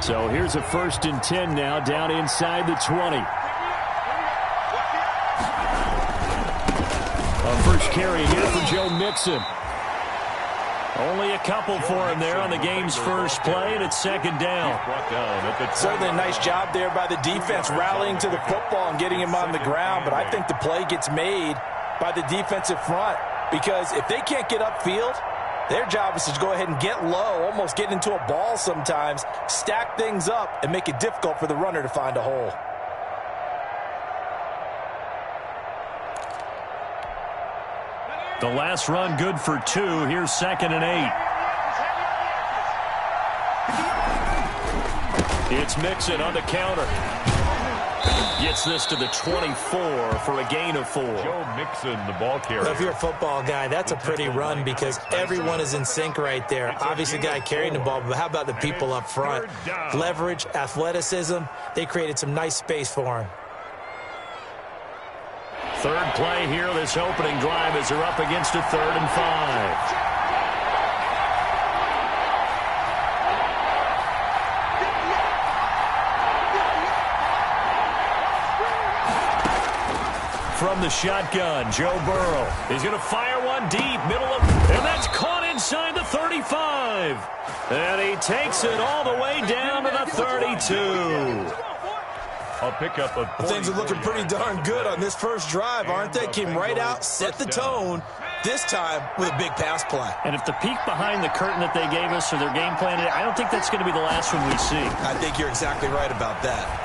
So here's a 1st and 10 now, down inside the 20. A first carry here for Joe Mixon. Only a couple for him there on the game's first play, and it's 2nd down. Certainly a nice job there by the defense, rallying to the football and getting him on the ground. But I think the play gets made by the defensive front, because if they can't get upfield, their job is to go ahead and get low, almost get into a ball sometimes, stack things up, and make it difficult for the runner to find a hole. The last run good for 2. Here's 2nd and 8. It's Mixon on the counter. Gets this to the 24 for a gain of 4. Joe Mixon, the ball carrier. Well, if you're a football guy, that's a pretty run because everyone is in sync right there. Obviously, the guy carrying the ball, but how about the people up front? Leverage, athleticism, they created some nice space for him. 3rd play here, this opening drive as they're up against a 3rd and 5. From the shotgun, Joe Burrow. He's going to fire one deep, middle of, and that's caught inside the 35. And he takes it all the way down to the 32. A pickup of Things are looking pretty darn good on this first drive, aren't they? Came right out, set the tone, this time with a big pass play. And if the peek behind the curtain that they gave us or their game plan, I don't think that's going to be the last one we see. I think you're exactly right about that.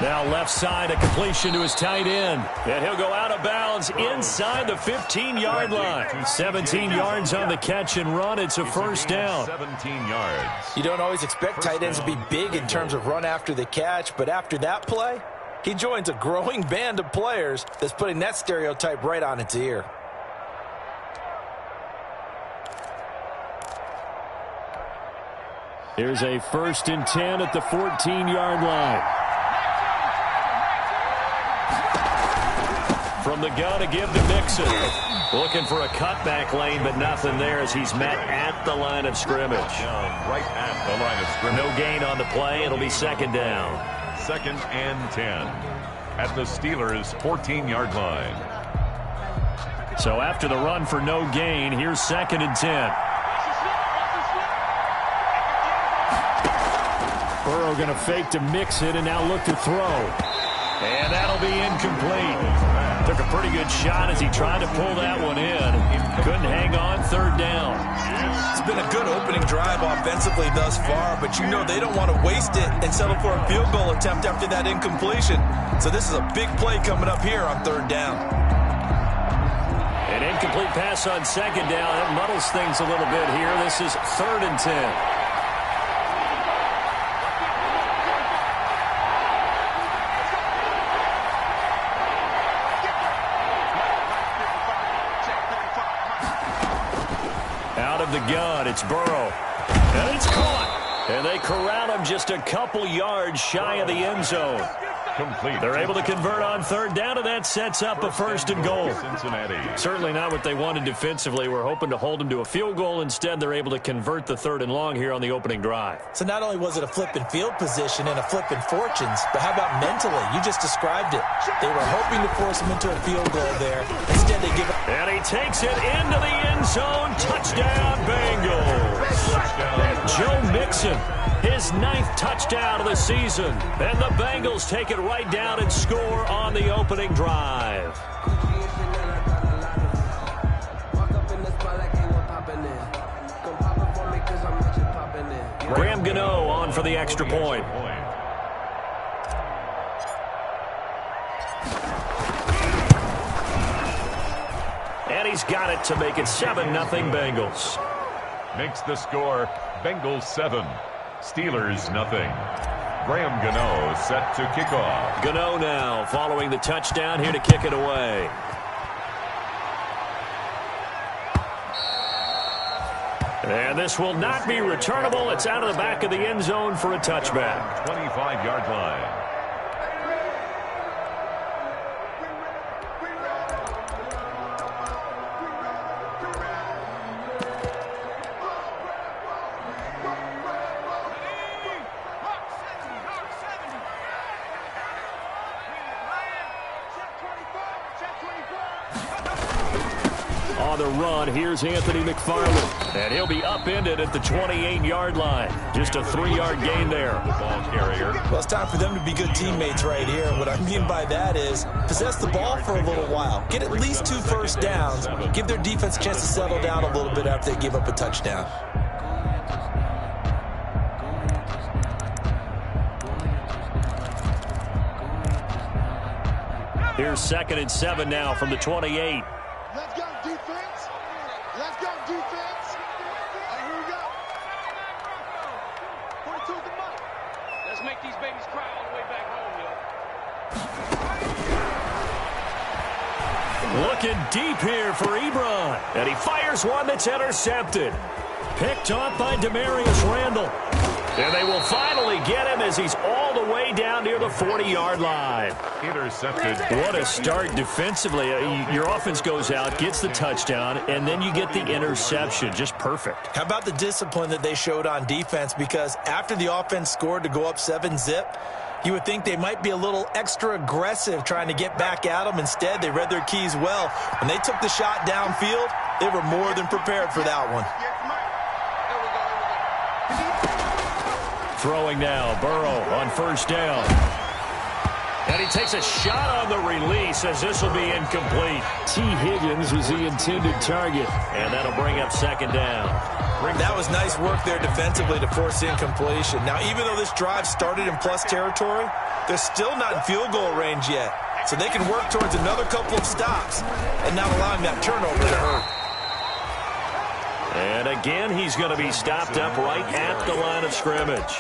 Now left side, a completion to his tight end. And he'll go out of bounds inside the 15-yard line. 17 yards on the catch and run. It's a 1st down. 17 yards. You don't always expect tight ends to be big in terms of run after the catch, but after that play, he joins a growing band of players that's putting that stereotype right on its ear. Here's a 1st and 10 at the 14-yard line. From the gun to give to Mixon. Looking for a cutback lane, but nothing there as he's met at the line of scrimmage. Right at the line of scrimmage. No gain on the play. It'll be 2nd down. 2nd and 10 at the Steelers' 14-yard line. So after the run for no gain, here's 2nd and 10. Burrow going to fake to Mixon and now look to throw. And that'll be incomplete. Took a pretty good shot as he tried to pull that one in. Couldn't hang on. 3rd down. It's been a good opening drive offensively thus far, but you know they don't want to waste it and settle for a field goal attempt after that incompletion. So this is a big play coming up here on 3rd down. An incomplete pass on 2nd down. That muddles things a little bit here. This is 3rd and 10. The gun, it's Burrow, and it's caught, and they corral him just a couple yards shy of the end zone. Complete. They're able to convert on 3rd down, and that sets up a 1st and goal. Cincinnati. Certainly not what they wanted defensively. We're hoping to hold them to a field goal. Instead, they're able to convert the 3rd and long here on the opening drive. So not only was it a flipping field position and a flipping fortunes, but how about mentally? You just described it. They were hoping to force him into a field goal there. Instead, they give it. And he takes it into the end zone. Touchdown, Bengals. Touchdown. Joe Mixon, his 9th touchdown of the season. And the Bengals take it right down and score on the opening drive. Graham Gano on for the extra point. And he's got it to make it 7-0 Bengals. Makes the score Bengals 7, Steelers nothing. Graham Gano set to kick off. Gano now following the touchdown here to kick it away. And this will not be returnable. It's out of the back of the end zone for a touchback. 25-yard line. on the run. Here's Anthony McFarland. And he'll be upended at the 28-yard line. Just a 3-yard gain there. The ball carrier. Well, it's time for them to be good teammates right here. And what I mean by that is possess the ball for a little while. Get at least 2 first downs. Give their defense a chance to settle down a little bit after they give up a touchdown. Here's 2nd and 7 now from the 28. Let's go, defense. Let's go, defense. Here we go. 42 the mic. Let's make these babies cry all the way back home, yo. Looking deep here for Ebron. And he fires one that's intercepted. Picked off by Demarius Randall. And they will finally get him as he's all the way down near the 40-yard line. Intercepted. What a start defensively. Your offense goes out, gets the touchdown, and then you get the interception. Just perfect. How about the discipline that they showed on defense? Because after the offense scored to go up 7-zip, you would think they might be a little extra aggressive trying to get back at them. Instead, they read their keys well. When they took the shot downfield, they were more than prepared for that one. Throwing now, Burrow on 1st down. And he takes a shot on the release as this will be incomplete. T. Higgins was the intended target. And that'll bring up 2nd down. That was nice work there defensively to force incompletion. Now, even though this drive started in plus territory, they're still not in field goal range yet. So they can work towards another couple of stops and not allowing that turnover to hurt. And again, he's going to be stopped up right at the line of scrimmage.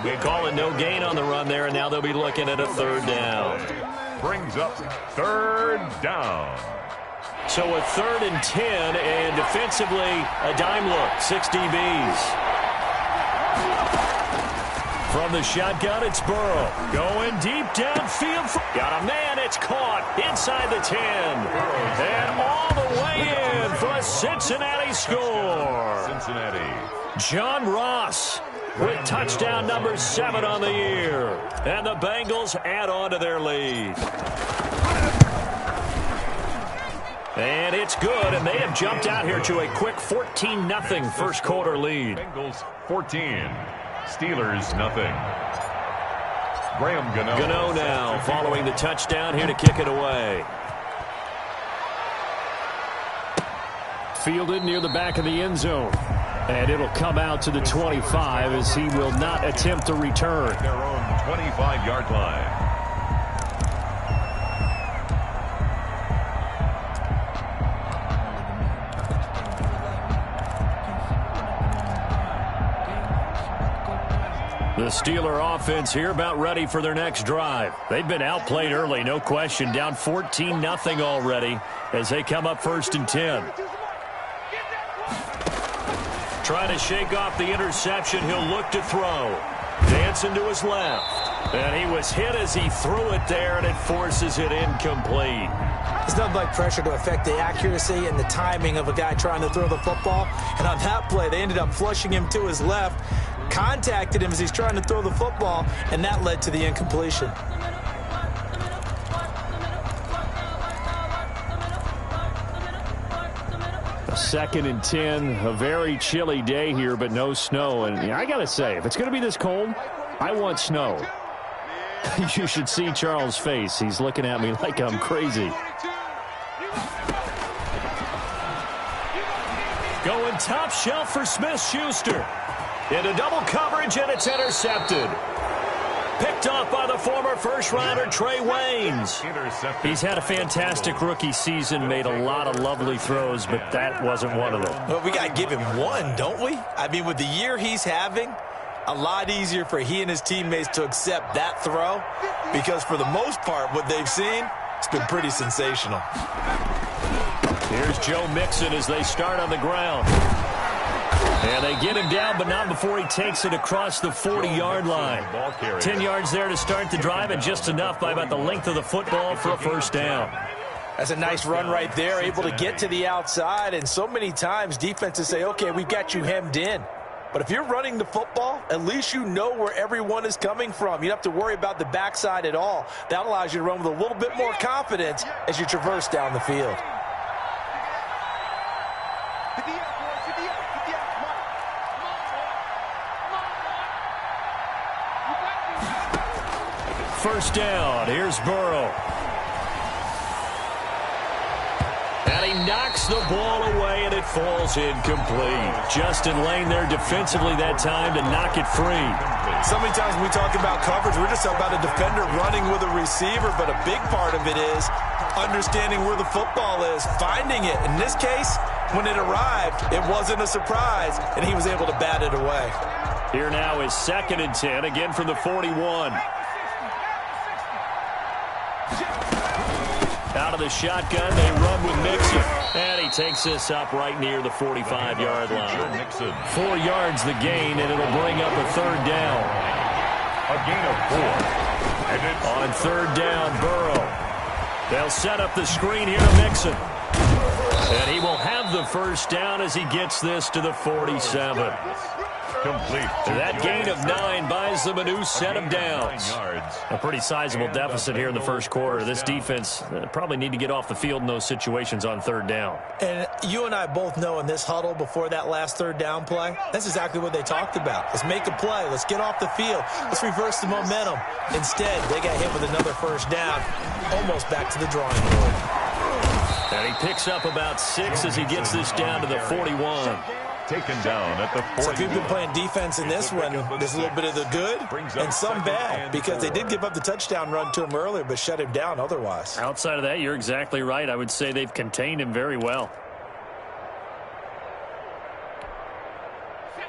They call it no gain on the run there, and now they'll be looking at a 3rd down. Brings up 3rd down. So a 3rd and 10, and defensively, a dime look, 6 DBs. From the shotgun, it's Burrow. Going deep downfield. Got a man, it's caught inside the 10. And all the way in for a Cincinnati score. Cincinnati. John Ross with touchdown number 7 on the year. And the Bengals add on to their lead. And it's good, and they have jumped out here to a quick 14-0 first quarter lead. Bengals 14. Steelers nothing. Graham Gano now following the touchdown here to kick it away. Fielded near the back of the end zone. And it'll come out to the 25 as he will not attempt to return. Their own 25-yard line. The Steeler offense here about ready for their next drive. They've been outplayed early, no question. Down 14-0 already as they come up 1st and 10. Trying to shake off the interception. He'll look to throw. Dancing to his left. And he was hit as he threw it there, and it forces it incomplete. It's nothing like pressure to affect the accuracy and the timing of a guy trying to throw the football. And on that play, they ended up flushing him to his left. Contacted him as he's trying to throw the football, and that led to the incompletion. A 2nd and 10, a very chilly day here, but no snow. And I got to say, if it's going to be this cold, I want snow. You should see Charles' face. He's looking at me like I'm crazy. Going top shelf for Smith-Schuster. Into double coverage, and it's intercepted. Picked off by the former first-rounder Trey Waynes. He's had a fantastic rookie season, made a lot of lovely throws, but that wasn't one of them. Well, we got to give him one, don't we? I mean, with the year he's having, a lot easier for he and his teammates to accept that throw because for the most part, what they've seen, it's been pretty sensational. Here's Joe Mixon as they start on the ground. And they get him down, but not before he takes it across the 40-yard line. 10 yards there to start the drive, and just enough by about the length of the football for a 1st down. That's a nice run right there, able to get to the outside, and so many times defenses say, okay, we've got you hemmed in. But if you're running the football, at least you know where everyone is coming from. You don't have to worry about the backside at all. That allows you to run with a little bit more confidence as you traverse down the field. First down. Here's Burrow. And he knocks the ball away, and it falls incomplete. Justin Lane there defensively that time to knock it free. So many times when we talk about coverage, we're just about a defender running with a receiver, but a big part of it is understanding where the football is, finding it. In this case, when it arrived, it wasn't a surprise, and he was able to bat it away. Here now is 2nd and 10, again from the 41. Out of the shotgun, they run with Mixon. And he takes this up right near the 45-yard line. 4 yards the gain, and it'll bring up a 3rd down. A gain of 4. And it's on 3rd down, Burrow. They'll set up the screen here to Mixon. And he will have the 1st down as he gets this to the 47. complete. That gain of 9 buys them a new set of downs. A pretty sizable deficit here in the first quarter. This defense probably need to get off the field in those situations on 3rd down. And you and I both know in this huddle before that last 3rd down play, that's exactly what they talked about. Let's make a play. Let's get off the field. Let's reverse the momentum. Instead, they got hit with another 1st down, almost back to the drawing board. And he picks up about 6 as he gets this down to the 41. Taken down at the 40. So if you've been playing defense in this one, there's a little bit of the good and some bad, because they did give up the touchdown run to him earlier, but shut him down otherwise. Outside of that, you're exactly right. I would say they've contained him very well.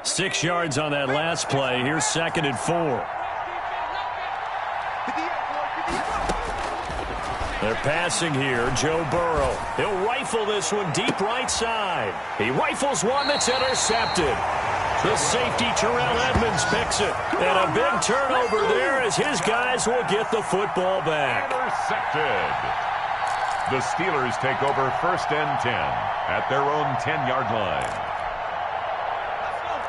6 yards on that last play. Here's 2nd and 4. They're passing here. Joe Burrow. He'll rifle this one deep right side. He rifles one that's intercepted. The safety, Terrell Edmonds, picks it. And a big turnover there as his guys will get the football back. Intercepted. The Steelers take over 1st and 10 at their own 10-yard line.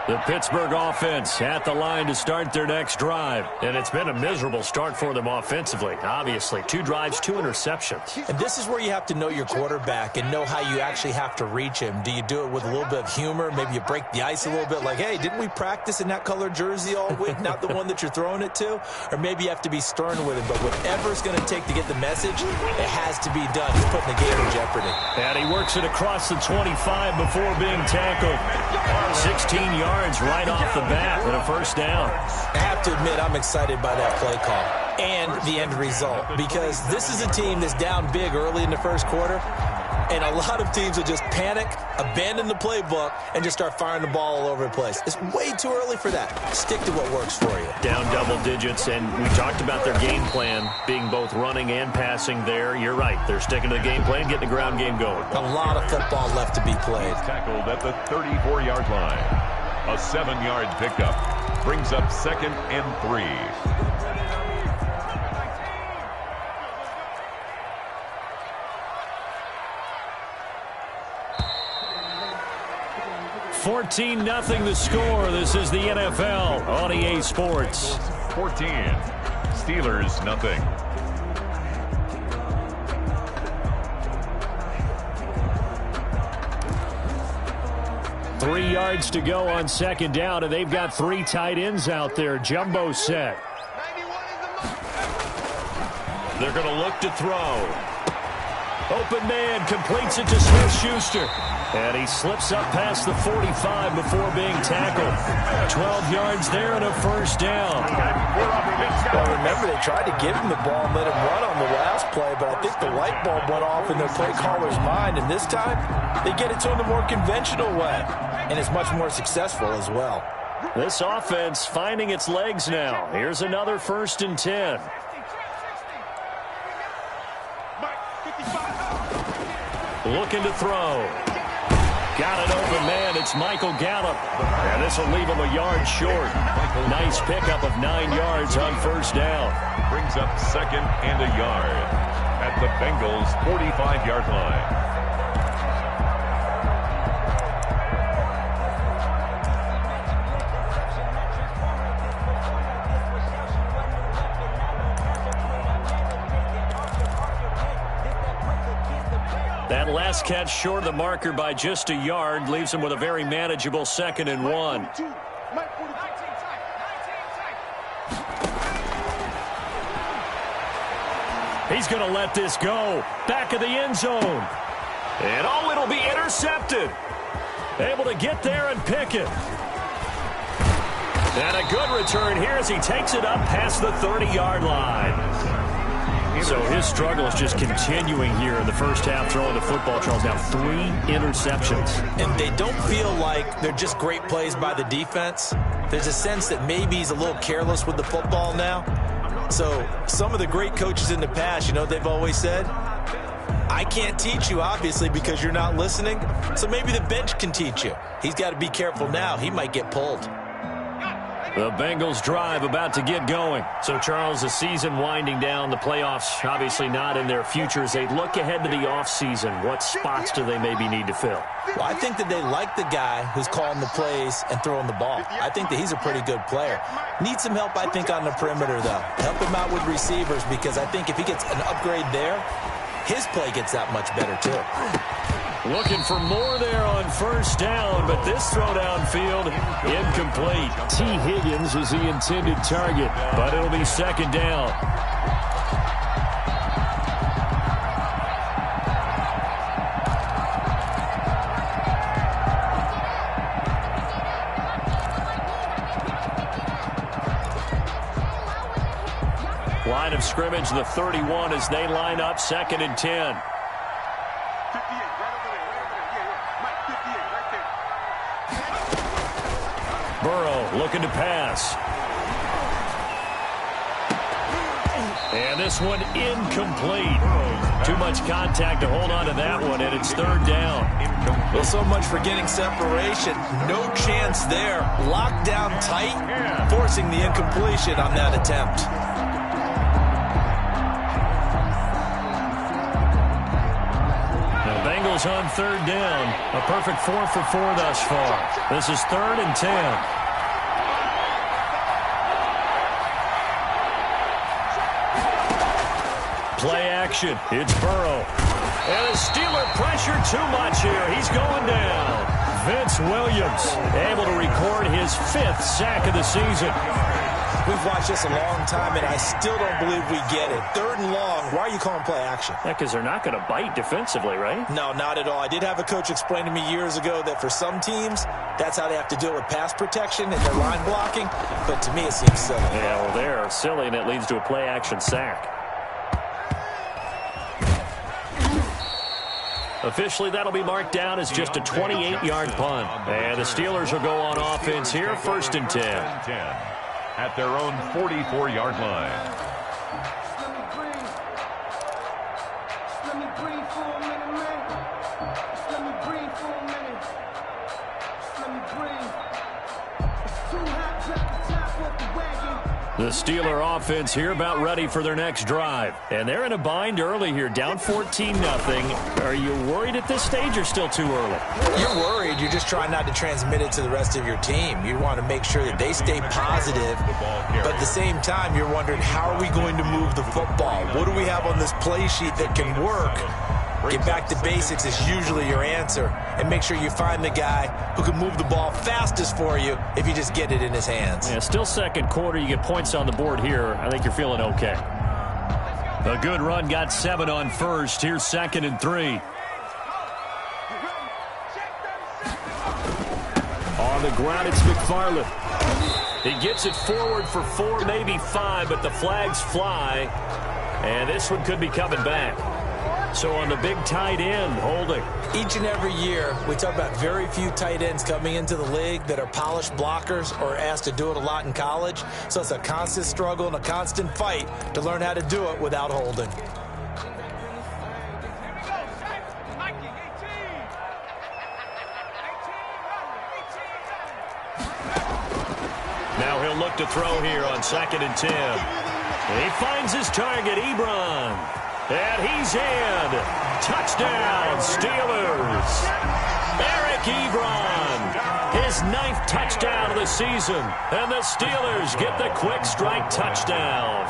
The Pittsburgh offense at the line to start their next drive. And it's been a miserable start for them offensively, obviously. 2 drives, 2 interceptions. And this is where you have to know your quarterback and know how you actually have to reach him. Do you do it with a little bit of humor? Maybe you break the ice a little bit like, hey, didn't we practice in that colored jersey all week? Not the one that you're throwing it to? Or maybe you have to be stern with him. But whatever it's going to take to get the message, it has to be done. He's putting the game in jeopardy. And he works it across the 25 before being tackled. 16 yards right off the bat with a 1st down. I have to admit, I'm excited by that play call and the end result, because this is a team that's down big early in the first quarter, and a lot of teams will just panic, abandon the playbook, and just start firing the ball all over the place. It's way too early for that. Stick to what works for you. Down double digits, and we talked about their game plan being both running and passing there. You're right. They're sticking to the game plan, getting the ground game going. A lot of football left to be played. Tackled at the 34-yard line. A 7-yard pickup brings up 2nd and 3. $14-0 the score. This is the NFL on EA Sports. 14. Steelers nothing. Three yards to go on 2nd down, and they've got 3 tight ends out there. Jumbo set. They're going to look to throw. Open man completes it to Smith-Schuster. And he slips up past the 45 before being tackled. 12 yards there and a 1st down. Well, remember, they tried to give him the ball and let him run on the last play, but I think the light bulb went off in their play caller's mind, and this time they get it to him the more conventional way, and it's much more successful as well. This offense finding its legs now. Here's another 1st and 10. Looking to throw. Got an open man. It's Michael Gallup. And this will leave him a yard short. Nice pickup of 9 yards on 1st down. Brings up 2nd and a yard at the Bengals' 45-yard line. That last catch short of the marker by just a yard. Leaves him with a very manageable 2nd and 1. He's going to let this go. Back of the end zone. And it'll be intercepted. Able to get there and pick it. And a good return here as he takes it up past the 30-yard line. So his struggle is just continuing here in the first half, throwing the football. Charles, now 3 interceptions. And they don't feel like they're just great plays by the defense. There's a sense that maybe he's a little careless with the football now. So some of the great coaches in the past, you know, they've always said, I can't teach you, obviously, because you're not listening. So maybe the bench can teach you. He's got to be careful now. He might get pulled. The Bengals drive about to get going. So, Charles, the season winding down, the playoffs obviously not in their future. As they look ahead to the offseason, what spots do they maybe need to fill? Well, I think that they like the guy who's calling the plays and throwing the ball. I think that he's a pretty good player. Needs some help, I think, on the perimeter, though. Help him out with receivers, because I think if he gets an upgrade there, his play gets that much better, too. Looking for more there on first down, but this throw downfield incomplete. T. Higgins was the intended target, but it'll be 2nd down. Line of scrimmage, the 31 as they line up, 2nd and 10. Burrow looking to pass. And this one incomplete. Too much contact to hold on to that one, and it's 3rd down. Well, so much for getting separation. No chance there. Locked down tight, forcing the incompletion on that attempt. Bengals on 3rd down. A perfect 4 for 4 thus far. This is 3rd and 10. Play action. It's Burrow. And the Steeler pressure too much here. He's going down. Vince Williams able to record his 5th sack of the season. We've watched this a long time, and I still don't believe we get it. 3rd and long. Why are you calling play action? Yeah, because they're not going to bite defensively, right? No, not at all. I did have a coach explain to me years ago that for some teams, that's how they have to deal with pass protection and their line blocking. But to me, it seems silly. Yeah, well, they're silly, and it leads to a play action sack. Officially, that'll be marked down as just a 28-yard punt. And the Steelers will go on offense here, 1st and 10. At their own 44-yard line. The Steeler offense here about ready for their next drive. And they're in a bind early here, down 14-0. Are you worried at this stage or still too early? You're worried. You're just trying not to transmit it to the rest of your team. You want to make sure that they stay positive. But at the same time, you're wondering, how are we going to move the football? What do we have on this play sheet that can work? Get back to basics is usually your answer. And make sure you find the guy who can move the ball fastest for you if you just get it in his hands. Yeah, still 2nd quarter. You get points on the board here. I think you're feeling okay. A good run, got 7 on first. Here's 2nd and 3. On the ground, it's McFarland. He gets it forward for 4, maybe 5, but the flags fly. And this one could be coming back. So on the big tight end, holding. Each and every year, we talk about very few tight ends coming into the league that are polished blockers or asked to do it a lot in college. So it's a constant struggle and a constant fight to learn how to do it without holding. Now he'll look to throw here on 2nd and 10. He finds his target, Ebron. And he's in. Touchdown, Steelers. Eric Ebron, his 9th touchdown of the season. And the Steelers get the quick strike touchdown.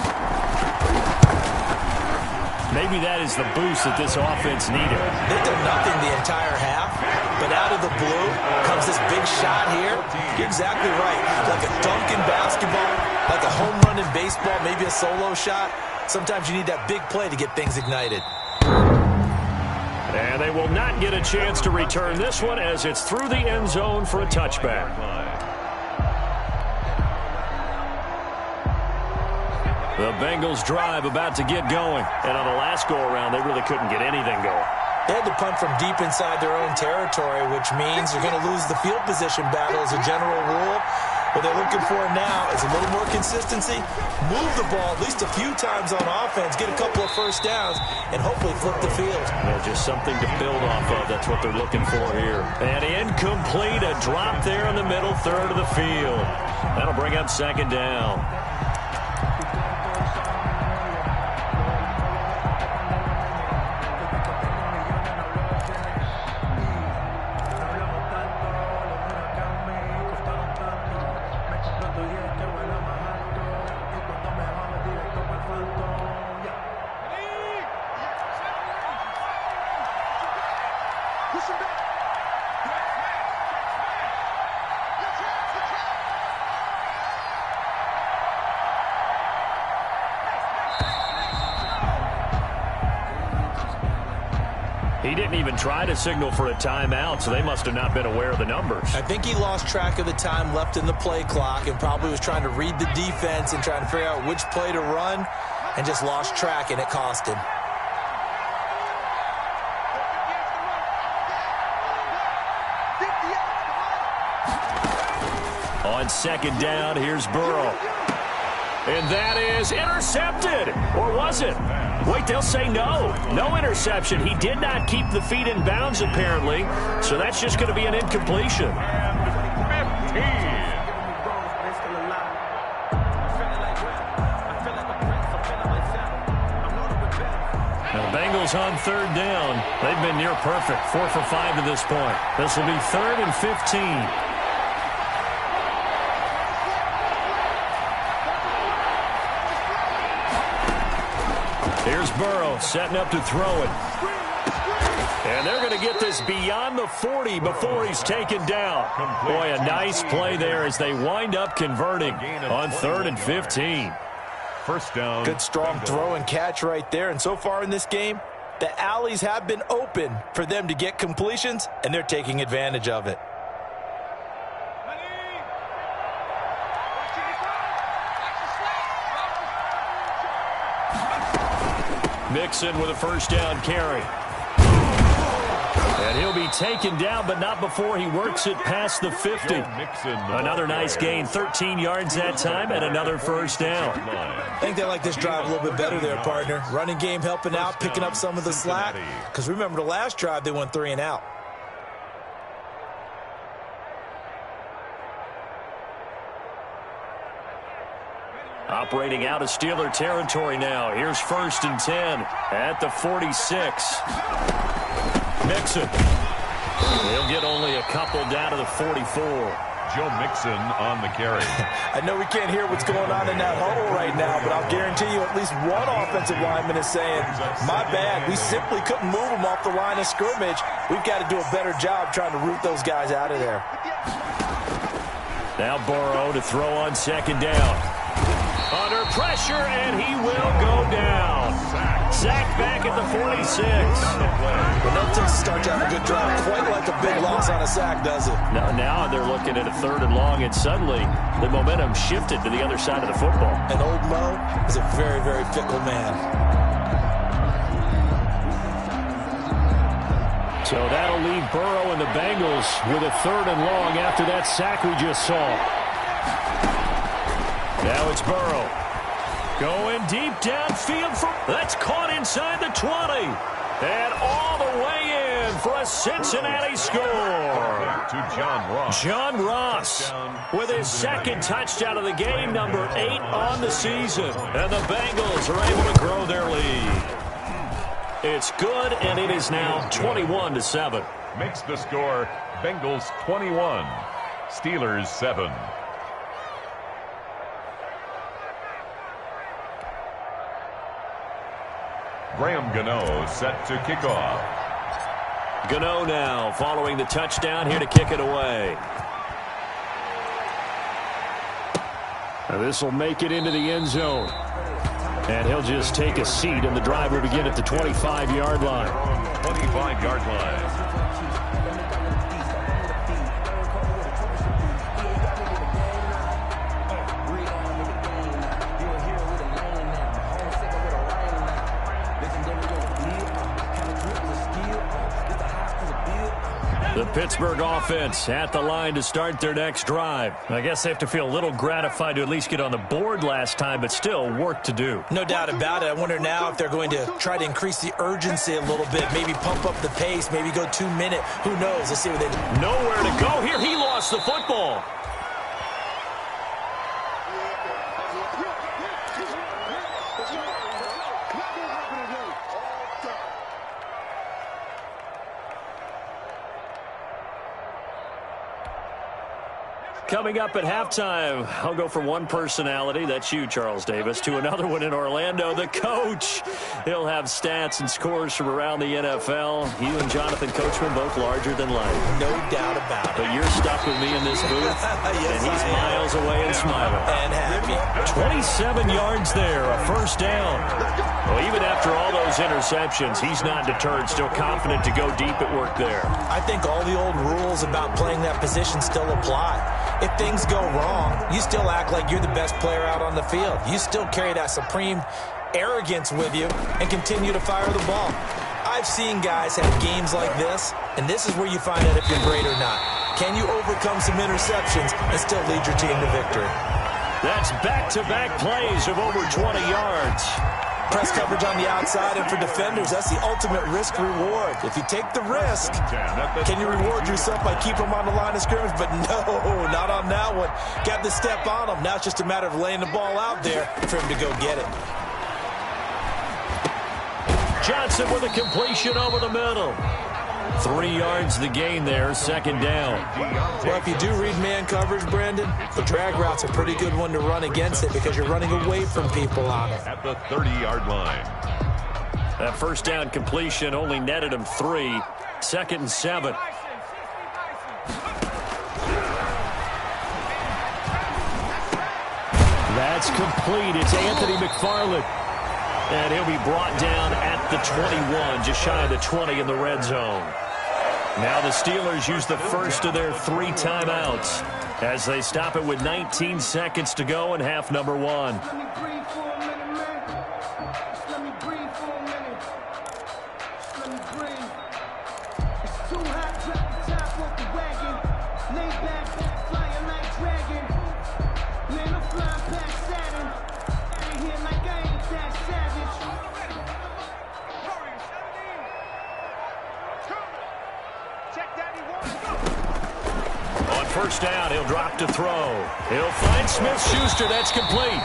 Maybe that is the boost that this offense needed. They've done nothing the entire half, but out of the blue comes this big shot here. You're exactly right. Like a dunk in basketball, like a home run in baseball, maybe a solo shot. Sometimes you need that big play to get things ignited. And they will not get a chance to return this one as it's through the end zone for a touchback. The Bengals drive about to get going. And on the last go-around, they really couldn't get anything going. They had to punt from deep inside their own territory, which means you're going to lose the field position battle as a general rule. What they're looking for now is a little more consistency, move the ball at least a few times on offense, get a couple of first downs, and hopefully flip the field. Yeah, just something to build off of. That's what they're looking for here. And incomplete, a drop there in the middle third of the field. That'll bring up second down. He didn't even try to signal for a timeout, so they must have not been aware of the numbers. I think he lost track of the time left in the play clock and probably was trying to read the defense and trying to figure out which play to run and just lost track, and it cost him. On second down, here's Burrow. And that is intercepted. Or was it? Wait, they'll say no. No interception. He did not keep the feet in bounds, apparently. So that's just going to be an incompletion. Now, the Bengals on third down. They've been near perfect. 4 for 5 to this point. This will be 3rd and 15. Here's Burrow setting up to throw it. And they're going to get this beyond the 40 before he's taken down. Boy, a nice play there as they wind up converting on 3rd and 15. First down. Good strong throw and catch right there. And so far in this game, the alleys have been open for them to get completions, and they're taking advantage of it. Mixon with a first down carry. And he'll be taken down, but not before he works it past the 50. Another nice gain, 13 yards that time, and another first down. I think they like this drive a little bit better there, partner. Running game helping out, picking up some of the slack. Because remember, the last drive, they went 3 and out. Operating out of Steeler territory now. Here's 1st and 10 at the 46. Mixon. He'll get only a couple down to the 44. Joe Mixon on the carry. I know we can't hear what's going on in that huddle right now, but I'll guarantee you at least one offensive lineman is saying, my bad, we simply couldn't move them off the line of scrimmage. We've got to do a better job trying to root those guys out of there. Now Burrow to throw on second down. Under pressure, and he will go down. Sacked back at the 46. Well, no tends to start you on a good drive. Quite like a big loss on a sack, does it? Now they're looking at a 3rd and long, and suddenly the momentum shifted to the other side of the football. And old Mo is a very, very fickle man. So that'll leave Burrow and the Bengals with a 3rd and long after that sack we just saw. Now it's Burrow. Going deep downfield. That's caught inside the 20. And all the way in for a Cincinnati score. To John Ross. John Ross with his 2nd touchdown of the game, number 8 on the season. And the Bengals are able to grow their lead. It's good, and it is now 21-7. Makes the score Bengals 21, Steelers 7. Graham Gano set to kick off. Gano now following the touchdown here to kick it away. This will make it into the end zone. And he'll just take a seat, and the drive will begin at the 25-yard line. 25-yard line. The Pittsburgh offense at the line to start their next drive. I guess they have to feel a little gratified to at least get on the board last time, but still work to do. No doubt about it. I wonder now if they're going to try to increase the urgency a little bit, maybe pump up the pace, maybe go 2 minute. Who knows? Let's see what they do. Nowhere to go here. He lost the football. Coming up at halftime, I'll go from one personality, that's you, Charles Davis, to another one in Orlando, the coach. He'll have stats and scores from around the NFL. You and Jonathan Coachman both larger than life. No doubt about it. But you're stuck with me in this booth, Yes, and he's miles away and smiling. And happy. 27 yards there, a first down. Well, even after all those interceptions, he's not deterred, still confident to go deep at work there. I think all the old rules about playing that position still apply. If things go wrong, you still act like you're the best player out on the field. You still carry that supreme arrogance with you and continue to fire the ball. I've seen guys have games like this, and this is where you find out if you're great or not. Can you overcome some interceptions and still lead your team to victory? That's back-to-back plays of over 20 yards. Press coverage on the outside, and for defenders, that's the ultimate risk-reward. If you take the risk, can you reward yourself by keeping them on the line of scrimmage? But no, not on that one. Got the step on them. Now it's just a matter of laying the ball out there for him to go get it. Johnson with a completion over the middle. 3 yards the gain there, second down. Well, if you do read man coverage, Brandon, the drag route's a pretty good one to run against it because you're running away from people on it. At the 30-yard line. That first down completion only netted him 3. Second and 7. That's complete. It's Anthony McFarland. And he'll be brought down at the 21, just shy of the 20 in the red zone. Now the Steelers use the first of their 3 timeouts as they stop it with 19 seconds to go in half number 1. First down, he'll drop to throw. He'll find Smith-Schuster. That's complete.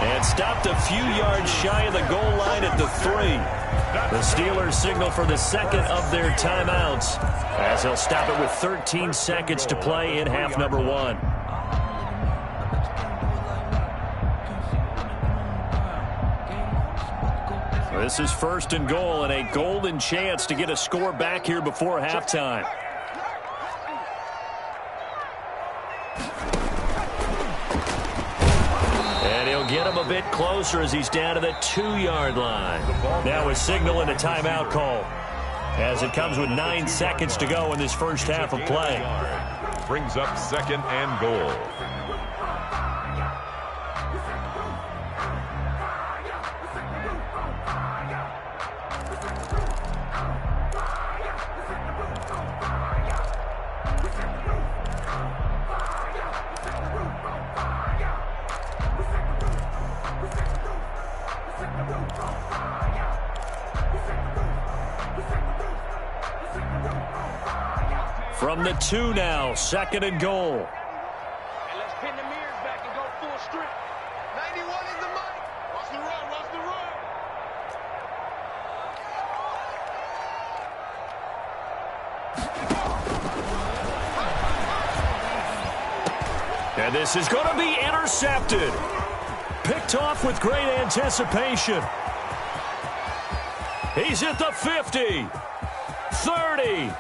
And stopped a few yards shy of the goal line at the 3. The Steelers signal for the second of their timeouts as they'll stop it with 13 seconds to play in half number 1. This is first and goal and a golden chance to get a score back here before halftime. Get him a bit closer as he's down to the 2-yard line. Now a signal and a timeout call as it comes with 9 seconds to go in this first half of play. Brings up second and goal. From the 2 now, second and goal. And let's pin the mirrors back and go full strip. 91 is the mic. Watch the run, watch the run. And this is going to be intercepted. Picked off with great anticipation. He's at the 50, 30,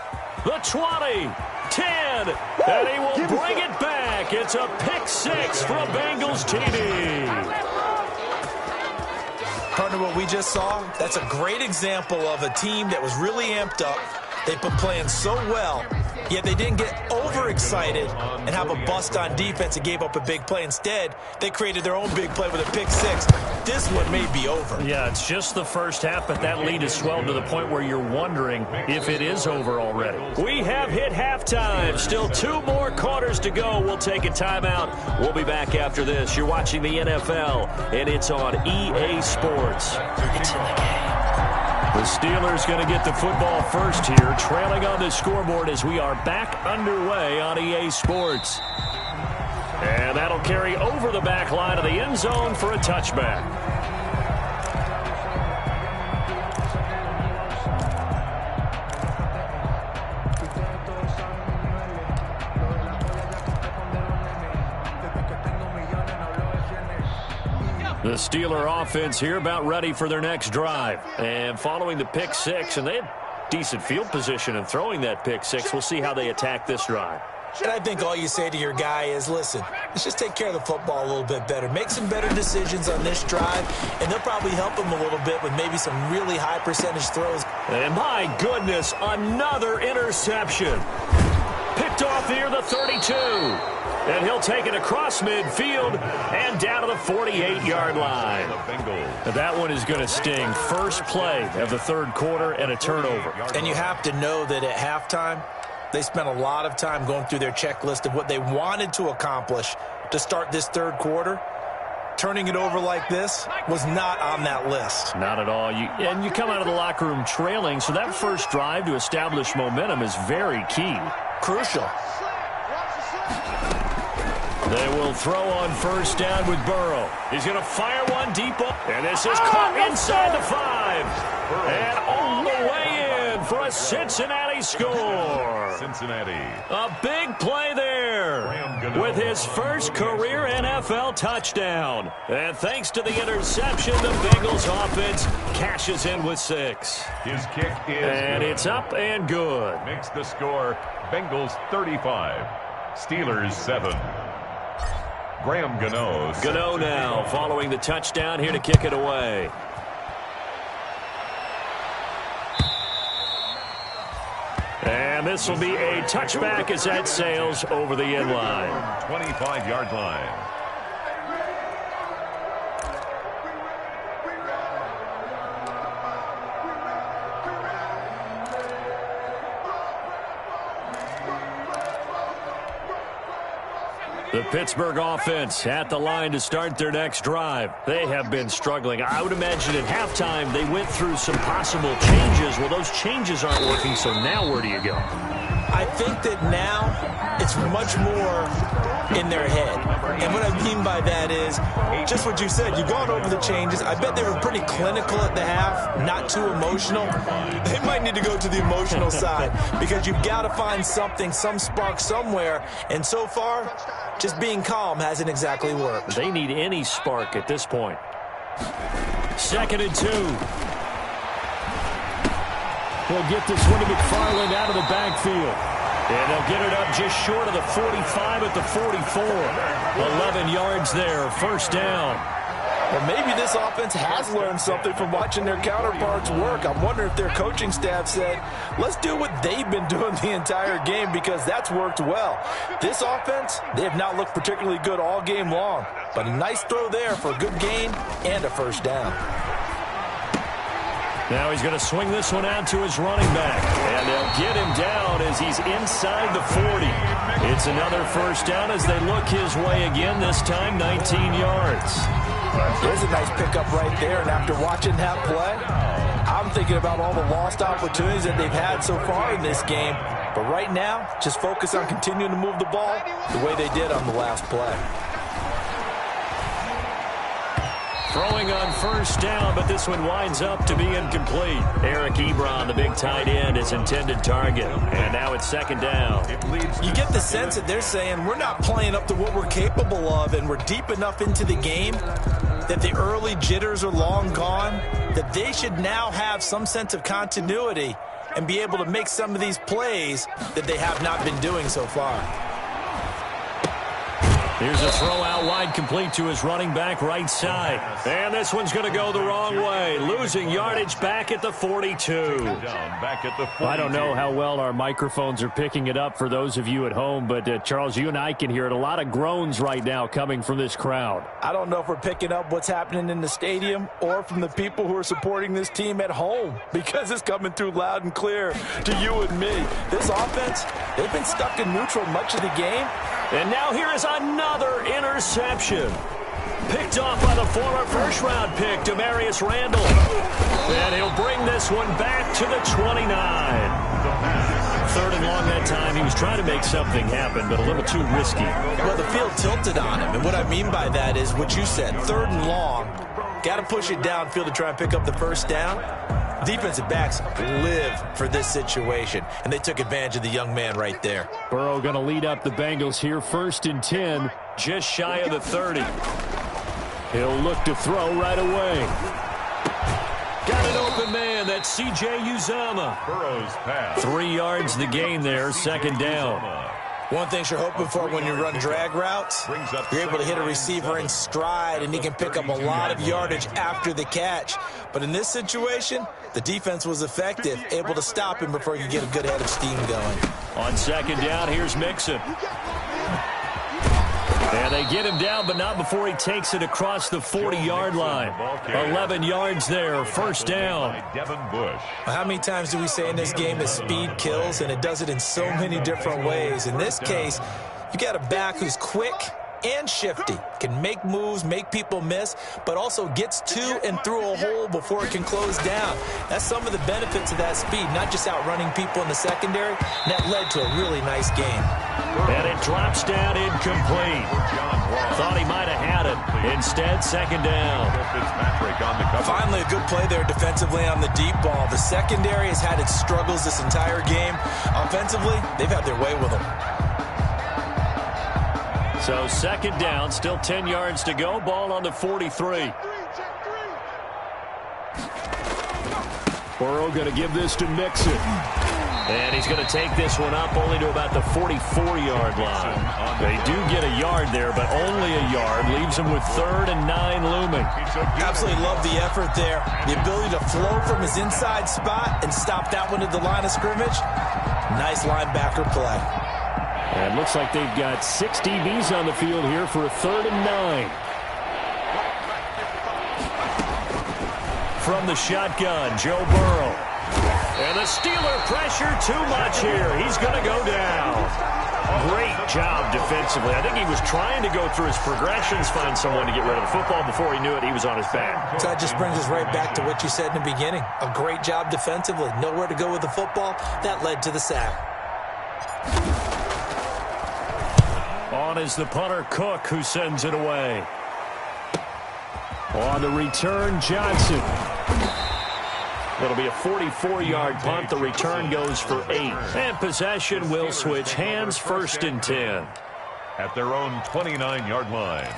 the 20, 10, and he will bring it back. It's a pick six for a Bengals TD. Partner, what we just saw, that's a great example of a team that was really amped up. They've been playing so well, yet they didn't get overexcited and have a bust on defense and gave up a big play. Instead, they created their own big play with a pick six. This one may be over. Yeah, it's just the first half, but that lead has swelled to the point where you're wondering if it is over already. We have hit halftime. Still 2 more quarters to go. We'll take a timeout. We'll be back after this. You're watching the NFL, and it's on EA Sports. It's in the game. The Steelers going to get the football first here, trailing on the scoreboard as we are back underway on EA Sports. And that'll carry over the back line of the end zone for a touchback. The Steeler offense here about ready for their next drive. And following the pick six, and they had decent field position in throwing that pick six. We'll see how they attack this drive. And I think all you say to your guy is, listen, let's just take care of the football a little bit better. Make some better decisions on this drive, and they'll probably help him a little bit with maybe some really high percentage throws. And my goodness, another interception. Picked off near the 32. And he'll take it across midfield and down to the 48-yard line. That one is going to sting. First play of the third quarter and a turnover. And you have to know that at halftime, they spent a lot of time going through their checklist of what they wanted to accomplish to start this third quarter. Turning it over like this was not on that list. Not at all. And you come out of the locker room trailing, so that first drive to establish momentum is very key. Crucial. They will throw on first down with Burrow. He's going to fire one deep up. And this is caught inside the 5. And all the way in for a Cincinnati score. Cincinnati. A big play there with his first career NFL touchdown. And thanks to the interception, the Bengals offense cashes in with 6. His kick is and good. It's up and good. Makes the score Bengals 35, Steelers 7. Graham Gano. Gano now following the touchdown here to kick it away. And this will be a touchback as that sails over the end line. 25-yard line. The Pittsburgh offense at the line to start their next drive. They have been struggling. I would imagine at halftime they went through some possible changes. Well, those changes aren't working, so now where do you go? I think that now it's much more in their head. And what I mean by that is just what you said. You've gone over the changes. I bet they were pretty clinical at the half, not too emotional. They might need to go to the emotional side because you've got to find something, some spark somewhere. And so far, just being calm hasn't exactly worked. They need any spark at this point. 2nd and 2. He'll get this one to McFarland out of the backfield. And they'll get it up just short of the 45 at the 44. 11 yards there, first down. Well, maybe this offense has learned something from watching their counterparts work. I'm wondering if their coaching staff said, let's do what they've been doing the entire game because that's worked well. This offense, they have not looked particularly good all game long. But a nice throw there for a good gain and a first down. Now he's going to swing this one out to his running back. And they'll get him down as he's inside the 40. It's another first down as they look his way again, this time 19 yards. There's a nice pickup right there. And after watching that play, I'm thinking about all the lost opportunities that they've had so far in this game. But right now, just focus on continuing to move the ball the way they did on the last play. Throwing on first down, but this one winds up to be incomplete. Eric Ebron, the big tight end, is intended target. And now it's 2nd down. You get the sense that they're saying we're not playing up to what we're capable of and we're deep enough into the game that the early jitters are long gone, that they should now have some sense of continuity and be able to make some of these plays that they have not been doing so far. Here's a throw out wide, complete to his running back right side. And this one's going to go the wrong way. Losing yardage back at the 42. I don't know how well our microphones are picking it up for those of you at home, but Charles, you and I can hear it. A lot of groans right now coming from this crowd. I don't know if we're picking up what's happening in the stadium or from the people who are supporting this team at home, because it's coming through loud and clear to you and me. This offense, they've been stuck in neutral much of the game. And now here is another interception. Picked off by the former first-round pick, Demarius Randall. And he'll bring this one back to the 29. Third and long that time. He was trying to make something happen, but a little too risky. Well, the field tilted on him. And what I mean by that is what you said. Third and long. Got to push it downfield to try and pick up the first down. Defensive backs live for this situation, and they took advantage of the young man right there. Burrow going to lead up the Bengals here, 1st and 10. Just shy of the 30. He'll look to throw right away. Got an open man. That's C.J. Uzomah. Burrow's pass. 3 yards the gain there, 2nd down. One thing you're hoping for when you run drag routes, you're able to hit a receiver in stride, and he can pick up a lot of yardage after the catch. But in this situation, the defense was effective, able to stop him before he could get a good head of steam going. On 2nd down, here's Mixon. And they get him down, but not before he takes it across the 40-yard line. 11 yards there, 1st down. How many times do we say in this game that speed kills, and it does it in so many different ways? In this case, you got a back who's quick and shifty, can make moves, make people miss, but also gets to and through a hole before it can close down. That's some of the benefits of that speed, not just outrunning people in the secondary. And that led to a really nice game. And it drops down incomplete. Thought he might have had it. Instead, 2nd down. Finally, a good play there defensively on the deep ball. The secondary has had its struggles this entire game. Offensively, they've had their way with them. So 2nd down, still 10 yards to go. Ball on the 43. Burrow going to give this to Mixon. And he's going to take this one up only to about the 44-yard line. They do get a yard there, but only a yard. Leaves them with 3rd and 9 looming. Absolutely love the effort there. The ability to flow from his inside spot and stop that one at the line of scrimmage. Nice linebacker play. And looks like they've got 6 DBs on the field here for a 3rd and 9. From the shotgun, Joe Burrow. And the Steeler pressure too much here. He's going to go down. Great job defensively. I think he was trying to go through his progressions, find someone to get rid of the football. Before he knew it, he was on his back. So that just brings us right back to what you said in the beginning. A great job defensively. Nowhere to go with the football. That led to the sack. On is the punter, Cook, who sends it away. On the return, Johnson. It'll be a 44-yard punt. The return goes for 8. And possession will switch hands, 1st and 10. At their own 29-yard line.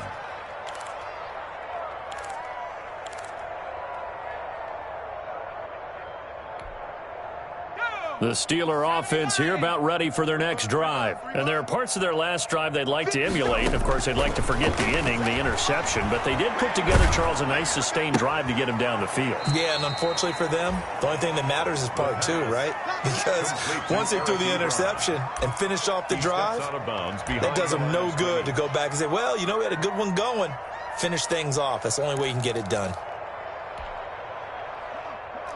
The Steeler offense here about ready for their next drive. And there are parts of their last drive they'd like to emulate. Of course, they'd like to forget the inning, the interception. But they did put together, Charles, a nice sustained drive to get him down the field. Yeah, and unfortunately for them, the only thing that matters is part 2, right? Because once they threw the interception and finished off the drive, that does them no good to go back and say, well, you know, we had a good one going. Finish things off. That's the only way you can get it done.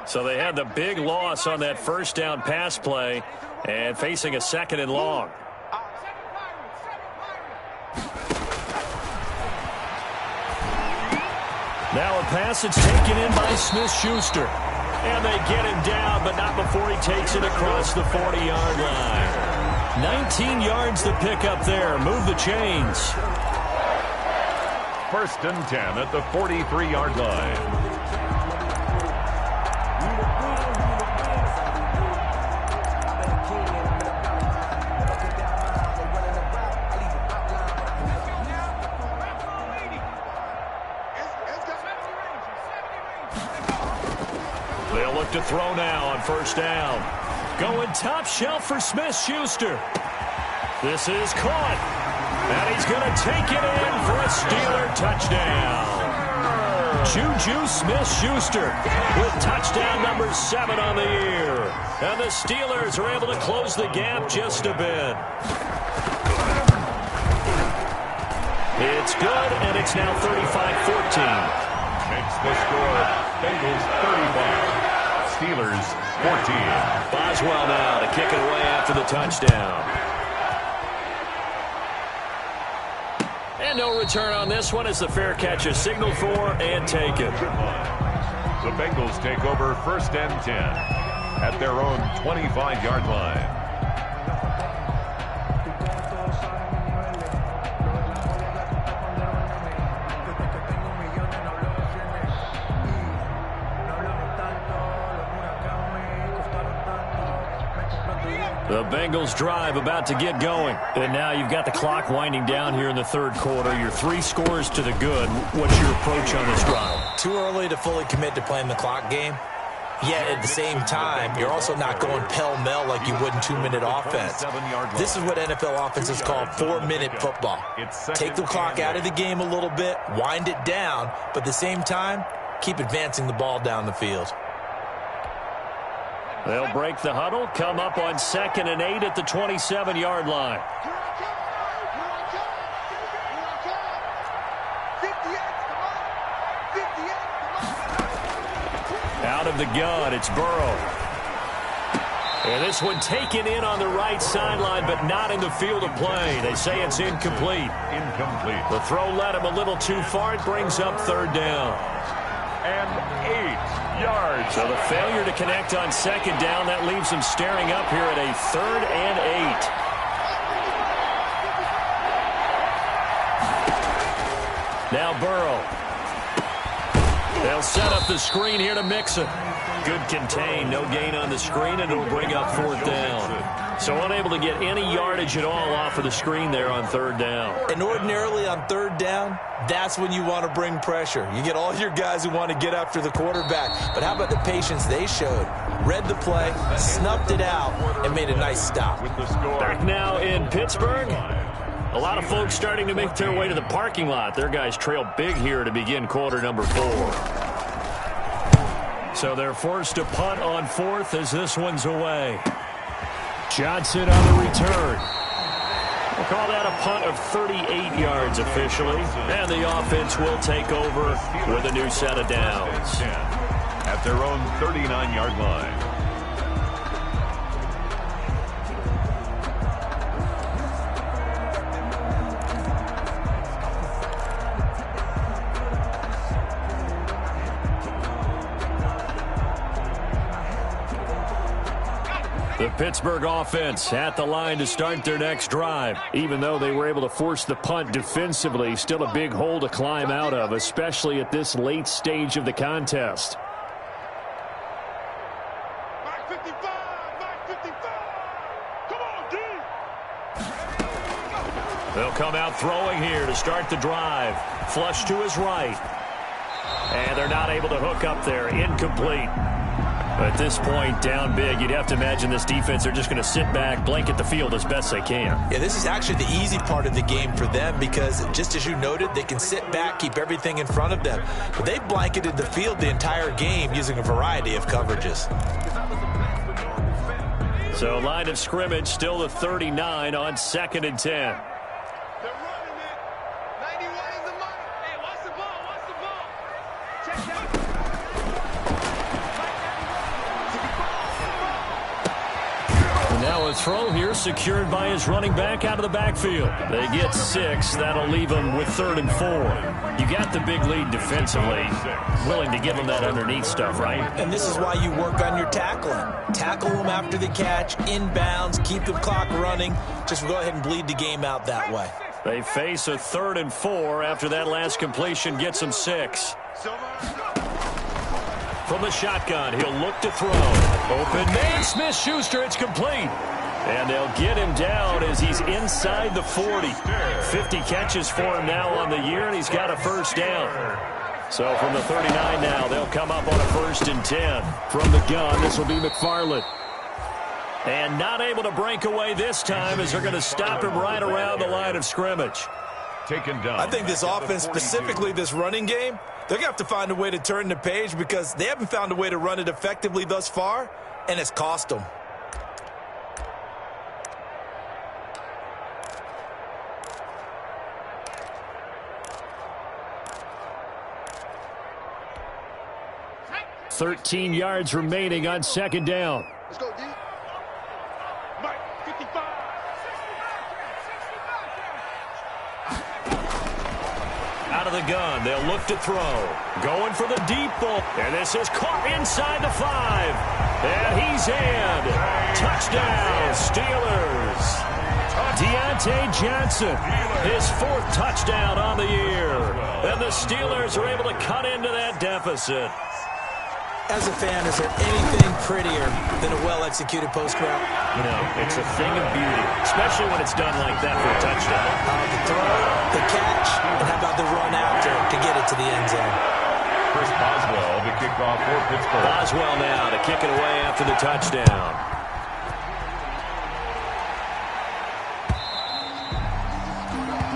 So they had the big loss on that 1st down pass play and facing a 2nd and long. Now a pass that's taken in by Smith-Schuster. And they get him down, but not before he takes it across the 40-yard line. 19 yards to pick up there. Move the chains. 1st and 10 at the 43-yard line. look to throw now on first down. Going top shelf for Smith-Schuster. This is caught. And he's going to take it in for a Steeler touchdown. Juju Smith-Schuster with touchdown number 7 on the year. And the Steelers are able to close the gap just a bit. It's good, and it's now 35-14. Makes the score Bengals 35, Steelers 14. Boswell now to kick it away after the touchdown. And no return on this one as the fair catch is signaled for and taken. The Bengals take over 1st and 10 at their own 25-yard line. The Bengals drive about to get going. And now you've got the clock winding down here in the third quarter. Your 3 scores to the good. What's your approach on this drive? Too early to fully commit to playing the clock game. Yet at the same time, you're also not going pell-mell like you would in 2-minute offense. This is what NFL offenses call 4-minute football. Take the clock out of the game a little bit, wind it down, but at the same time, keep advancing the ball down the field. They'll break the huddle, come up on 2nd and 8 at the 27-yard line. Out of the gun, it's Burrow. And this one taken in on the right sideline, but not in the field of play. They say it's incomplete. Incomplete. The throw led him a little too far. It brings up 3rd down. And 8 yards. So the failure to connect on 2nd down, that leaves him staring up here at a 3rd and 8. Now Burrow. They'll set up the screen here to Mixon. Good contain, no gain on the screen, and it'll bring up 4th down. So unable to get any yardage at all off of the screen there on 3rd down. And ordinarily on 3rd down, that's when you want to bring pressure. You get all your guys who want to get after the quarterback. But how about the patience they showed? Read the play, snuffed it out, and made a nice stop. With the score. Back now in Pittsburgh. A lot of folks starting to make their way to the parking lot. Their guys trail big here to begin quarter number 4. So they're forced to punt on 4th as this one's away. Johnson on the return. We'll call that a punt of 38 yards officially. And the offense will take over with a new set of downs. At their own 39-yard line. The Pittsburgh offense at the line to start their next drive. Even though they were able to force the punt defensively, still a big hole to climb out of, especially at this late stage of the contest. Mark 55, Mark 55. Come on, D. They'll come out throwing here to start the drive. Flush to his right. And they're not able to hook up there. Incomplete. At this point, down big, you'd have to imagine this defense are just going to sit back, blanket the field as best they can. Yeah, this is actually the easy part of the game for them because, just as you noted, they can sit back, keep everything in front of them. But they've blanketed the field the entire game using a variety of coverages. So line of scrimmage still the 39 on 2nd and 10. They're running it. 91 is the money. Hey, watch the ball. Watch the ball. Check that. Now a throw here secured by his running back out of the backfield. They get 6. That'll leave them with 3rd and 4. You got the big lead defensively. Willing to give them that underneath stuff, right? And this is why you work on your tackling. Tackle them after the catch, inbounds, keep the clock running. Just go ahead and bleed the game out that way. They face a 3rd and 4 after that last completion gets them 6. From the shotgun, he'll look to throw. Open man, Smith-Schuster, it's complete. And they'll get him down as he's inside the 40. 50 catches for him now on the year, and he's got a 1st down. So from the 39 now, they'll come up on a 1st and 10. From the gun, this will be McFarland. And not able to break away this time as they're going to stop him right around the line of scrimmage. Taken down. I think this offense, specifically this running game, they're going to have to find a way to turn the page because they haven't found a way to run it effectively thus far, and it's cost them. $13 yards remaining on 2nd down. Let's go, D. Mike, 55. Out of the gun, they'll look to throw. Going for the deep ball. And this is caught inside the 5. And he's in. Touchdown, Steelers. Deontay Johnson, his 4th touchdown on the year. And the Steelers are able to cut into that deficit. As a fan, is there anything prettier than a well-executed post route? No, it's a thing of beauty, especially when it's done like that for a touchdown. The throw, the catch, and how about the run after to get it to the end zone? Chris Boswell, the kickoff for Pittsburgh. Boswell now to kick it away after the touchdown.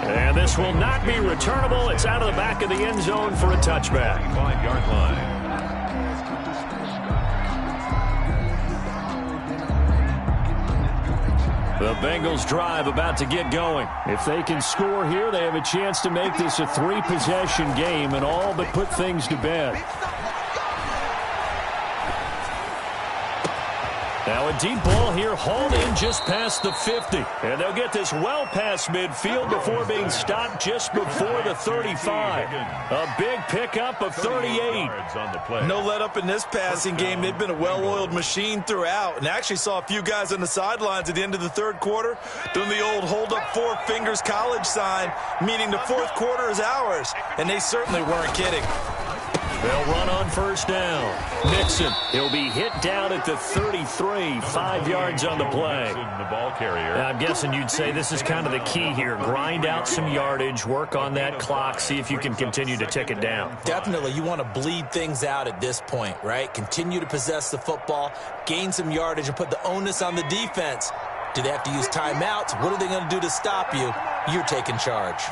And this will not be returnable. It's out of the back of the end zone for a touchback. 5-yard line. The Bengals drive about to get going. If they can score here, they have a chance to make this a 3-possession game and all but put things to bed. Now a deep ball here hauled in just past the 50. And they'll get this well past midfield before being stopped just before the 35. A big pickup of 38. No let up in this passing game. They've been a well-oiled machine throughout. And actually saw a few guys on the sidelines at the end of the 3rd quarter doing the old hold up 4 fingers college sign, meaning the 4th quarter is ours. And they certainly weren't kidding. They'll run on 1st down. Mixon, he'll be hit down at the 33, 5 yards on the play. The ball carrier. I'm guessing you'd say this is kind of the key here. Grind out some yardage, work on that clock, see if you can continue to tick it down. Definitely, you want to bleed things out at this point, right? Continue to possess the football, gain some yardage, and put the onus on the defense. Do they have to use timeouts? What are they going to do to stop you? You're taking charge.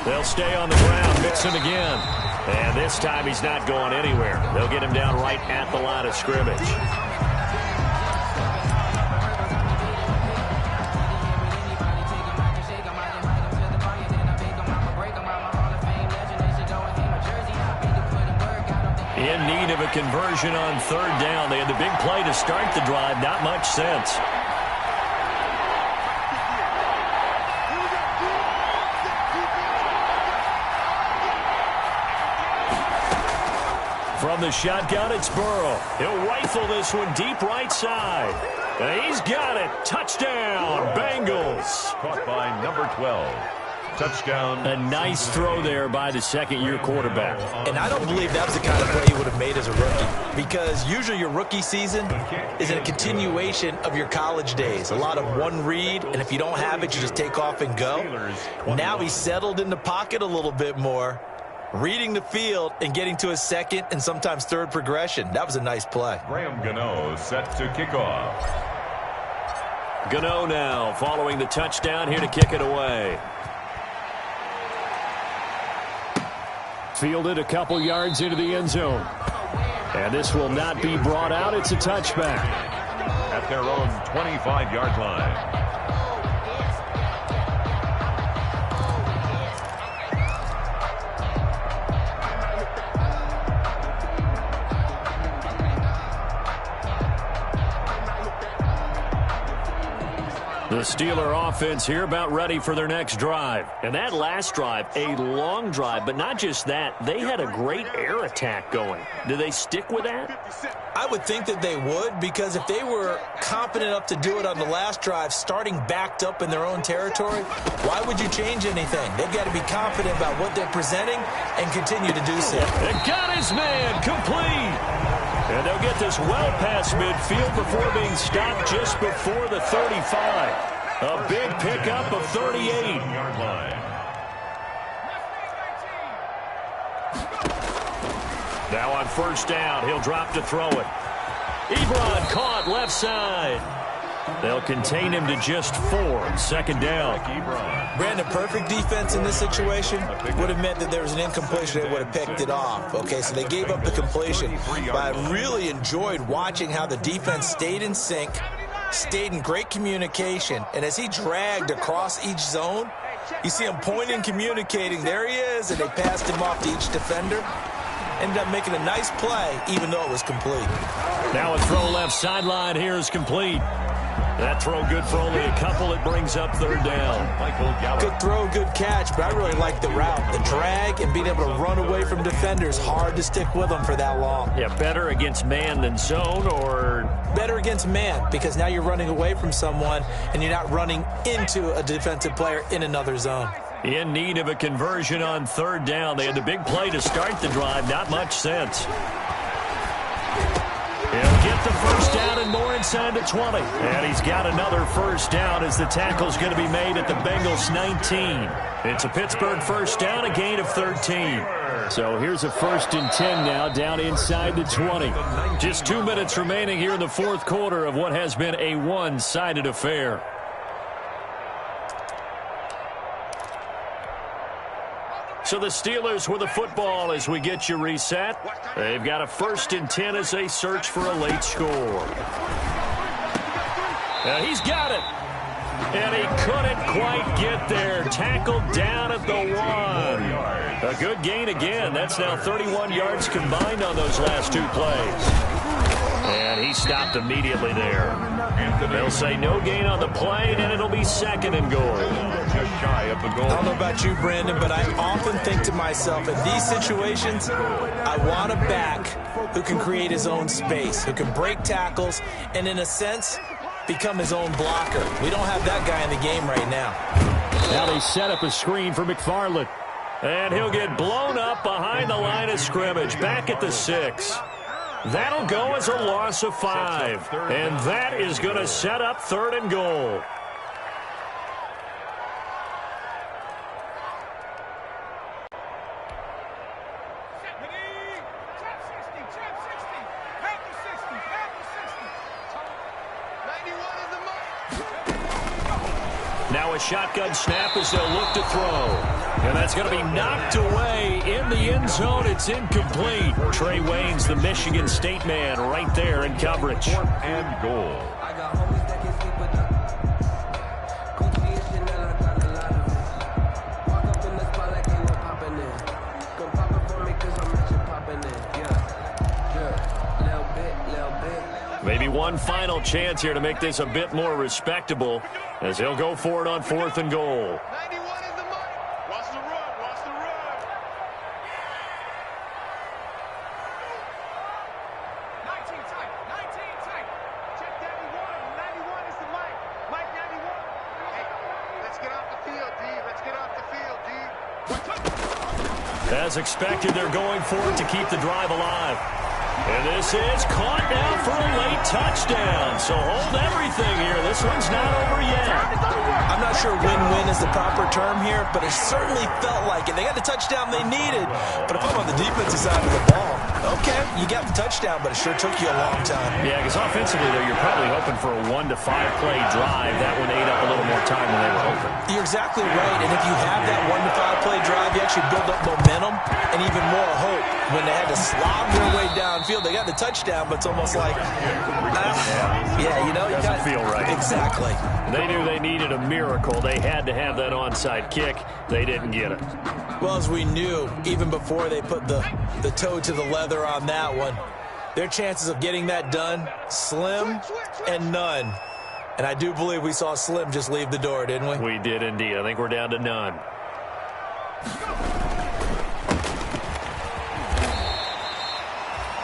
They'll stay on the ground, Mixon again. And this time he's not going anywhere. They'll get him down right at the line of scrimmage. In need of a conversion on 3rd down. They had the big play to start the drive. Not much sense. From the shotgun, it's Burrow. He'll rifle this one deep right side. And he's got it. Touchdown, Bengals. Caught by number 12. Touchdown. A nice throw there by the 2nd-year quarterback. And I don't believe that was the kind of play he would have made as a rookie, because usually your rookie season is a continuation of your college days. A lot of one read, and if you don't have it, you just take off and go. Now he's settled in the pocket a little bit more, reading the field and getting to his 2nd and sometimes 3rd progression. That was a nice play. Graham Gano set to kick off. Gano now following the touchdown here to kick it away. Fielded a couple yards into the end zone. And this will not be brought out. It's a touchback. At their own 25-yard line. The Steeler offense here about ready for their next drive. And that last drive, a long drive, but not just that. They had a great air attack going. Do they stick with that? I would think that they would, because if they were confident enough to do it on the last drive, starting backed up in their own territory, why would you change anything? They've got to be confident about what they're presenting and continue to do so. And got his man complete. And they'll get this well past midfield before being stopped just before the 35. A big pickup of 38. Now on first down, he'll drop to throw it. Ebron caught left side. They'll contain him to just 4. Second down. Brandon, perfect defense in this situation would have meant that there was an incompletion. They would have picked it off. Okay, so they gave up the completion. But I really enjoyed watching how the defense stayed in sync, stayed in great communication. And as he dragged across each zone, you see him pointing, communicating. There he is, and they passed him off to each defender. Ended up making a nice play, even though it was complete. Now a throw left sideline here is complete. That throw good for only a couple. It brings up third down. Good throw, good catch, but I really like the route. The drag and being able to run away from defenders, hard to stick with them for that long. Yeah, better against man than zone, or? Better against man, because now you're running away from someone and you're not running into a defensive player in another zone. In need of a conversion on third down. They had the big play to start the drive. Not much sense. He'll get the first down and more inside the 20. And he's got another first down as the tackle's going to be made at the Bengals 19. It's a Pittsburgh first down, a gain of 13. So here's a 1st and 10 now down inside the 20. Just 2 minutes remaining here in the fourth quarter of what has been a one-sided affair. So the Steelers with the football as we get you reset. They've got a 1st and 10 as they search for a late score. He's got it. And he couldn't quite get there. Tackled down at the 1. A good gain again. That's now 31 yards combined on those last 2 plays. And he stopped immediately there. They'll say no gain on the play, and it'll be 2nd and goal. Just shy of the goal. I don't know about you, Brandon, but I often think to myself, in these situations, I want a back who can create his own space, who can break tackles, and in a sense, become his own blocker. We don't have that guy in the game right now. Now they set up a screen for McFarland. And he'll get blown up behind the line of scrimmage, back at the 6. That'll go as a loss of 5. And that is going to set up 3rd and goal. Now a shotgun snap as they'll look to throw. And that's going to be knocked away in the end zone. It's incomplete. Trey Waynes, the Michigan State man, right there in coverage. 4th and goal. Maybe one final chance here to make this a bit more respectable as he'll go for it on 4th and goal. 91 is the mark. Watch the run. Watch the run. 19 tight. 19 tight. Check 91. 91 is the mic. Mike 91. Hey, let's get off the field, D. Let's get off the field, D. As expected, they're going for it to keep the drive alive. And this is caught now for a late touchdown. So hold everything here. This one's not over yet. I'm not sure win-win is the proper term here, but it certainly felt like it. They got the touchdown they needed. But if I'm on the defensive side of the ball, okay, you got the touchdown, but it sure took you a long time. Yeah, because offensively, though, you're probably hoping for a 1 to 5 play drive. That one ate up a little more time than they were hoping. You're exactly right. And if you have that 1 to 5 play drive, you actually build up momentum and even more hope. When they had to slob their way downfield, they got the touchdown, but it's almost like, yeah, you know, you doesn't feel right. Exactly. They knew they needed a miracle. They had to have that onside kick. They didn't get it. Well, as we knew, even before they put the toe to the leather on that one, their chances of getting that done, slim and none. And I do believe we saw Slim just leave the door, didn't we? We did indeed. I think we're down to none.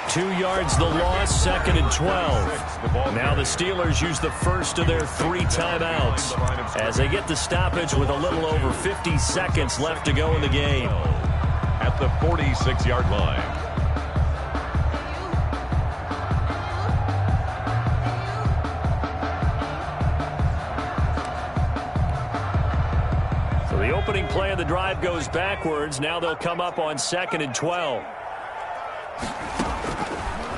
2 yards the loss, 2nd and 12. Now the Steelers use the first of their 3 timeouts as they get the stoppage with a little over 50 seconds left to go in the game. At the 46-yard line. So the opening play of the drive goes backwards. Now they'll come up on 2nd and 12.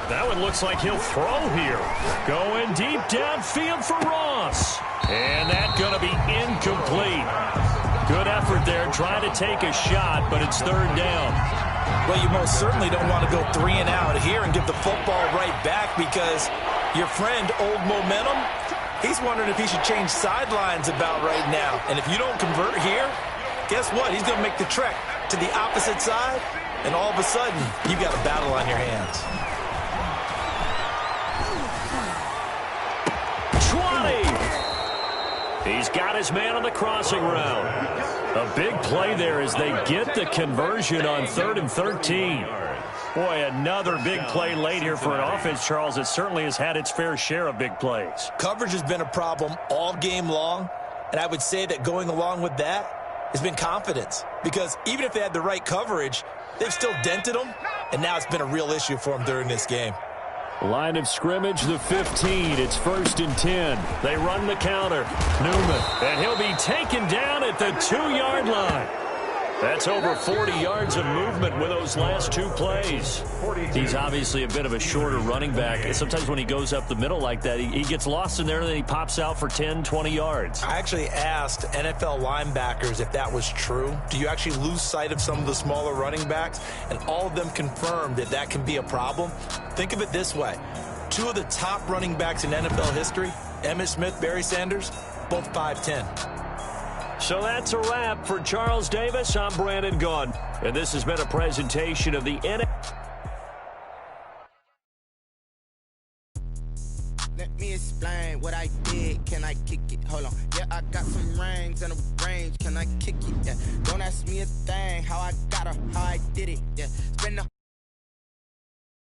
That one looks like he'll throw here. Going deep downfield for Ross. And that's going to be incomplete. Good effort there, trying to take a shot, but it's third down. Well, you most certainly don't want to go 3 and out here and give the football right back because your friend, Old Momentum, he's wondering if he should change sidelines about right now. And if you don't convert here, guess what? He's going to make the trek to the opposite side, and all of a sudden, you've got a battle on your hands. 20. He's got his man on the crossing route. A big play there as they get the conversion on 3rd and 13. Boy, another big play late here for an offense, Charles. It certainly has had its fair share of big plays. Coverage has been a problem all game long, and I would say that going along with that has been confidence. Because even if they had the right coverage, they've still dented them, and now it's been a real issue for them during this game. Line of scrimmage, the 15. It's 1st and 10. They run the counter. Newman, and he'll be taken down at the 2-yard line. That's over 40 yards of movement with those last 2 plays. He's obviously a bit of a shorter running back. Sometimes when he goes up the middle like that, he gets lost in there, and then he pops out for 10, 20 yards. I actually asked NFL linebackers if that was true. Do you actually lose sight of some of the smaller running backs? And all of them confirmed that that can be a problem. Think of it this way. 2 of the top running backs in NFL history, Emmitt Smith, Barry Sanders, both 5'10". So that's a wrap for Charles Davis. I'm Brandon Gaudin, and this has been a presentation of the NFL. Let me explain what I did. Can I kick it? Hold on. Yeah, I got some rings and a range. Can I kick it? Yeah. Don't ask me a thing. How I got her, how I did it. Yeah. Spend the